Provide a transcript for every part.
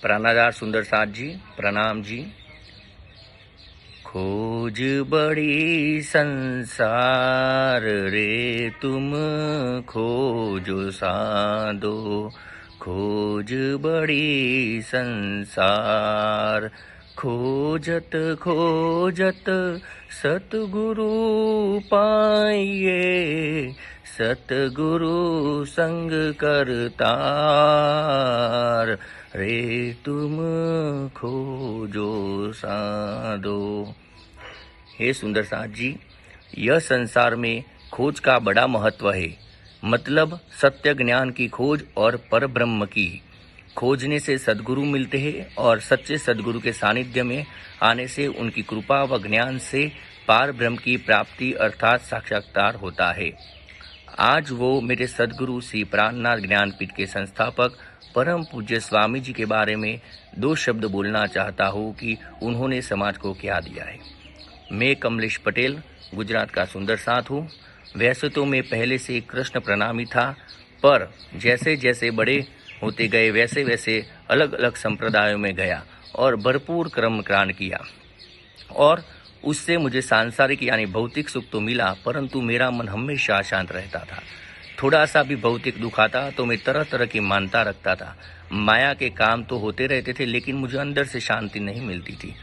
प्राणाधार सुंदर साथ जी, प्रणाम जी। खोज बड़ी संसार रे तुम खोजो साधो, खोज बड़ी संसार। खोजत खोजत सतगुरु पाइए, सतगुरु संग करतार रे तुम खोजो साधो। हे सुंदर साथ जी, यह संसार में खोज का बड़ा महत्व है। मतलब सत्य ज्ञान की खोज और परब्रह्म की। खोजने से सद्गुरु मिलते हैं और सच्चे सद्गुरु के सानिध्य में आने से उनकी कृपा व ज्ञान से पार ब्रह्म की प्राप्ति अर्थात साक्षात्कार होता है। आज वो मेरे सद्गुरु श्री प्राणनाथ ज्ञानपीठ के संस्थापक परम पूज्य स्वामी जी के बारे में 2 शब्द बोलना चाहता हूँ कि उन्होंने समाज को क्या दिया है। मैं कमलेश पटेल गुजरात का सुंदर साथ हूँ। वैसे तो मैं पहले से कृष्ण प्रणामी था, पर जैसे जैसे बड़े होते गए वैसे वैसे अलग अलग संप्रदायों में गया और भरपूर कर्मकांड किया और उससे मुझे सांसारिक यानी भौतिक सुख तो मिला, परंतु मेरा मन हमेशा अशांत रहता था। थोड़ा सा भी भौतिक दुख आता तो मैं तरह तरह की मानता रखता था। माया के काम तो होते रहते थे, लेकिन मुझे अंदर से शांति नहीं मिलती थी।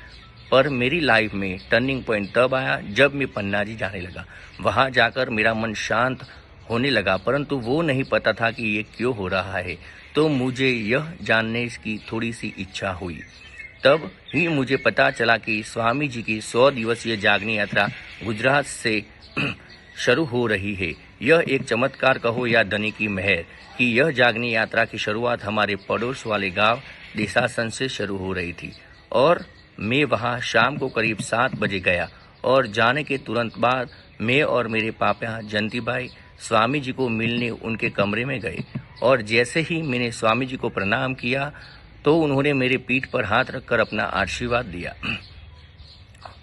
पर मेरी लाइफ में टर्निंग पॉइंट तब आया जब मैं पन्नाजी जाने लगा। वहाँ जाकर मेरा मन शांत होने लगा, परंतु वो नहीं पता था कि ये क्यों हो रहा है। तो मुझे यह जानने की थोड़ी सी इच्छा हुई। तब ही मुझे पता चला कि स्वामी जी की 100 दिवसीय जागनी यात्रा गुजरात से शुरू हो रही है। यह एक चमत्कार कहो या धनी की मेहर कि यह जागनी यात्रा की शुरुआत हमारे पड़ोस वाले गांव देसासन से शुरू हो रही थी और मैं वहां शाम को करीब 7 बजे गया और जाने के तुरंत बाद मैं और मेरे पापा जयंती भाई स्वामी जी को मिलने उनके कमरे में गए और जैसे ही मैंने स्वामी जी को प्रणाम किया तो उन्होंने मेरे पीठ पर हाथ रखकर अपना आशीर्वाद दिया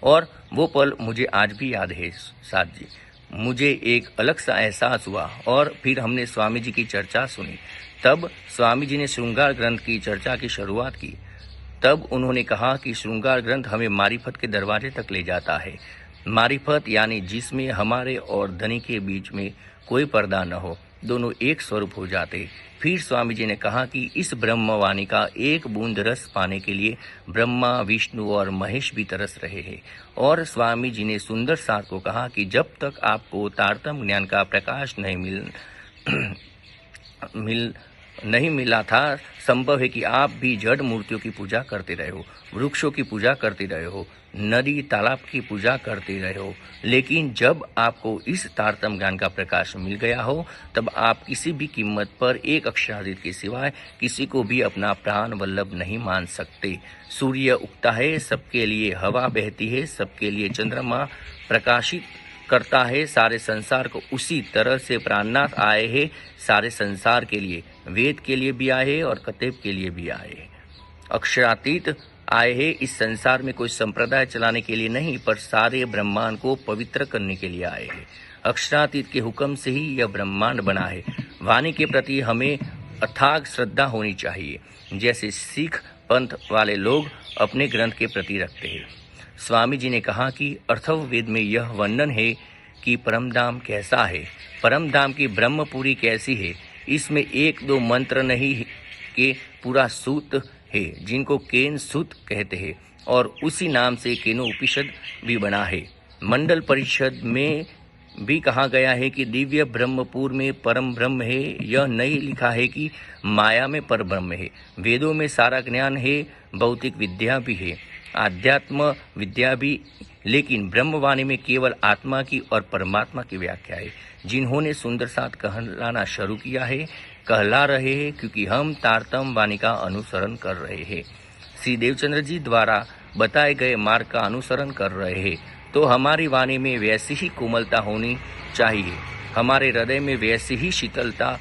और वो पल मुझे आज भी याद है। साथ जी, मुझे एक अलग सा एहसास हुआ और फिर हमने स्वामी जी की चर्चा सुनी। तब स्वामी जी ने श्रृंगार ग्रंथ की चर्चा की शुरुआत की। तब उन्होंने कहा कि श्रृंगार ग्रंथ हमें मारिफत के दरवाजे तक ले जाता है। मारिफत यानी जिसमें हमारे और धनी के बीच में कोई पर्दा न हो, दोनों एक स्वरूप हो जाते। फिर स्वामी जी ने कहा कि इस ब्रह्मवाणी का एक बूंद रस पाने के लिए ब्रह्मा, विष्णु और महेश भी तरस रहे हैं। और स्वामी जी ने सुंदर साथ को कहा कि जब तक आपको तारतम्य ज्ञान का प्रकाश नहीं मिला था, संभव है कि आप भी जड़ मूर्तियों की पूजा करते रहे हो, वृक्षों की पूजा करते रहे हो, नदी तालाब की पूजा करते रहे हो। लेकिन जब आपको इस तारतम्य ज्ञान का प्रकाश मिल गया हो, तब आप किसी भी कीमत पर एक अक्षराधित के सिवाय किसी को भी अपना प्राण वल्लभ नहीं मान सकते। सूर्य उगता है सबके लिए, हवा बहती है सबके लिए, चंद्रमा प्रकाशित करता है सारे संसार को। उसी तरह से प्राणनाथ आए हैं सारे संसार के लिए, वेद के लिए भी आए हैं और कतेब के लिए भी आए हैं। अक्षरातीत आए हैं इस संसार में कोई संप्रदाय चलाने के लिए नहीं, पर सारे ब्रह्मांड को पवित्र करने के लिए आए हैं। अक्षरातीत के हुक्म से ही यह ब्रह्मांड बना है। वाणी के प्रति हमें अथाग श्रद्धा होनी चाहिए, जैसे सिख पंथ वाले लोग अपने ग्रंथ के प्रति रखते हैं। स्वामी जी ने कहा कि अथर्ववेद में यह वर्णन है कि परमधाम कैसा है, परमधाम की ब्रह्मपुरी कैसी है। इसमें 1-2 मंत्र नहीं कि पूरा सूत है जिनको केन सूत कहते हैं और उसी नाम से केनोपनिषद भी बना है। मंडल परिषद में भी कहा गया है कि दिव्य ब्रह्मपुर में परम ब्रह्म है। यह नहीं लिखा है कि माया में पर ब्रह्म है। वेदों में सारा ज्ञान है, भौतिक विद्या भी है, आध्यात्म विद्या भी, लेकिन ब्रह्मवाणी में केवल आत्मा की और परमात्मा की व्याख्या है। जिन्होंने सुंदर साथ कहलाना शुरू किया है, कहला रहे हैं, क्योंकि हम तारतम्य वाणी का अनुसरण कर रहे हैं, श्री देवचंद्र जी द्वारा बताए गए मार्ग का अनुसरण कर रहे हैं। तो हमारी वाणी में वैसी ही कोमलता होनी चाहिए, हमारे हृदय में वैसी ही शीतलता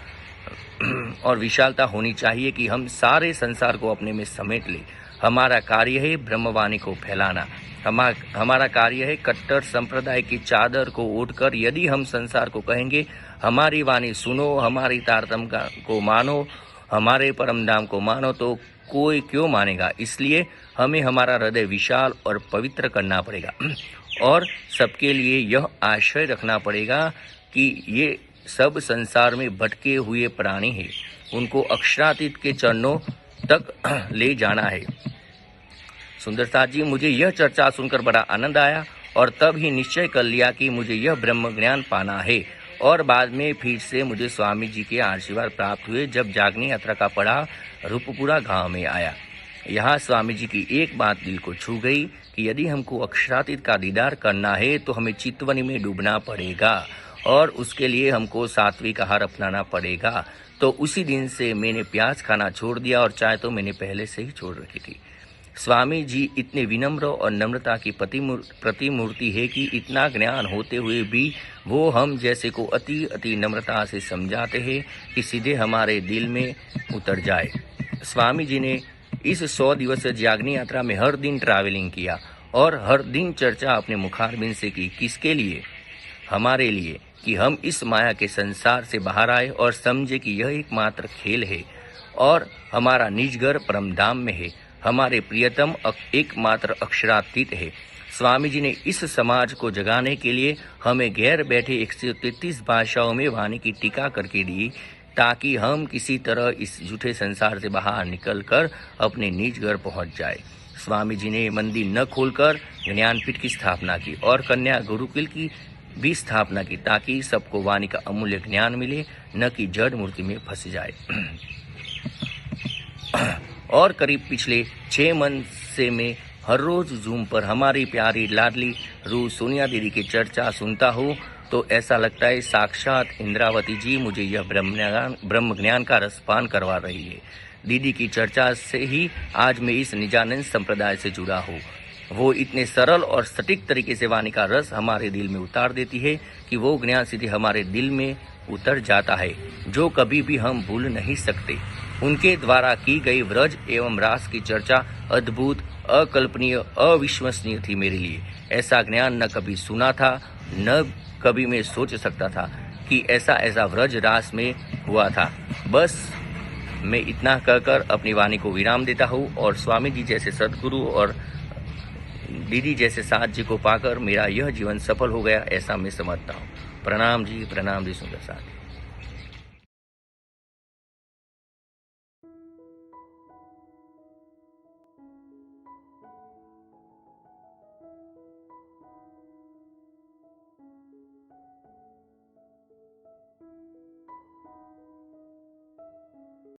और विशालता होनी चाहिए कि हम सारे संसार को अपने में समेट लें। हमारा कार्य है ब्रह्मवाणी को फैलाना। हमारा कार्य है कट्टर संप्रदाय की चादर को ओढ़कर यदि हम संसार को कहेंगे हमारी वाणी सुनो, हमारी तारतम्य को मानो, हमारे परम धाम को मानो तो कोई क्यों मानेगा, इसलिए हमें हमारा हृदय विशाल और पवित्र करना पड़ेगा और सबके लिए यह आशय रखना पड़ेगा कि ये सब संसार में भटके हुए प्राणी हैं, उनको अक्षरातीत के चरणों तक ले जाना है। सुंदरसाथ जी, मुझे यह चर्चा सुनकर बड़ा आनंद आया और तब ही निश्चय कर लिया कि मुझे यह ब्रह्म ज्ञान पाना है। और बाद में फिर से मुझे स्वामी जी के आशीर्वाद प्राप्त हुए जब जागनी यात्रा का पड़ाव रूपपुरा गांव में आया। यहाँ स्वामी जी की एक बात दिल को छू गई कि यदि हमको अक्षरातीत का दीदार करना है तो हमें चितवनी में डूबना पड़ेगा और उसके लिए हमको सात्विक आहार अपनाना पड़ेगा। तो उसी दिन से मैंने प्याज खाना छोड़ दिया और चाय तो मैंने पहले से ही छोड़ रखी थी। स्वामी जी इतने विनम्र और नम्रता की प्रतिमूर्ति है कि इतना ज्ञान होते हुए भी वो हम जैसे को अति नम्रता से समझाते हैं कि सीधे हमारे दिल में उतर जाए। स्वामी जी ने इस 100 दिवसीय जागनी यात्रा में हर दिन ट्रैवलिंग किया और हर दिन चर्चा अपने मुखारबिंद से की। किसके लिए? हमारे लिए, कि हम इस माया के संसार से बाहर आए और समझे कि यह एकमात्र खेल है और हमारा निज घर परम धाम में है। हमारे प्रियतम एकमात्र अक्षरातीत है। स्वामी जी ने इस समाज को जगाने के लिए हमें गैर बैठे 133 भाषाओं में वाणी की टीका करके दी, ताकि हम किसी तरह इस झूठे संसार से बाहर निकलकर अपने निज घर पहुंच जाए। स्वामी जी ने मंदिर न खोलकर ज्ञानपीठ की स्थापना की और कन्या गुरुकुल की भी स्थापना की, ताकि सबको वाणी का अमूल्य ज्ञान मिले, न कि जड़ मूर्ति में फंस जाए। और करीब पिछले 6 मंथ से मैं हर रोज जूम पर हमारी प्यारी लाडली रू सोनिया दीदी की चर्चा सुनता हूँ तो ऐसा लगता है साक्षात इंद्रावती जी मुझे यह ब्रह्म ज्ञान का रसपान करवा रही है। दीदी की चर्चा से ही आज मैं इस निजानंद संप्रदाय से जुड़ा हूँ। वो इतने सरल और सटीक तरीके से वाणी का रस हमारे दिल में उतार देती है कि वो ज्ञान सीधे हमारे दिल में उतर जाता है, जो कभी भी हम भूल नहीं सकते। उनके द्वारा की गई व्रज एवं रास की चर्चा अद्भुत, अकल्पनीय, अविश्वसनीय थी मेरे लिए। ऐसा ज्ञान न कभी सुना था, न कभी मैं सोच सकता था कि ऐसा व्रज रास में हुआ था। बस मैं इतना कहकर अपनी वाणी को विराम देता हूँ और स्वामी जी जैसे सद्गुरु और दीदी जैसे साथ जी को पाकर मेरा यह जीवन सफल हो गया, ऐसा मैं समझता हूँ। प्रणाम जी सुंदर साथ।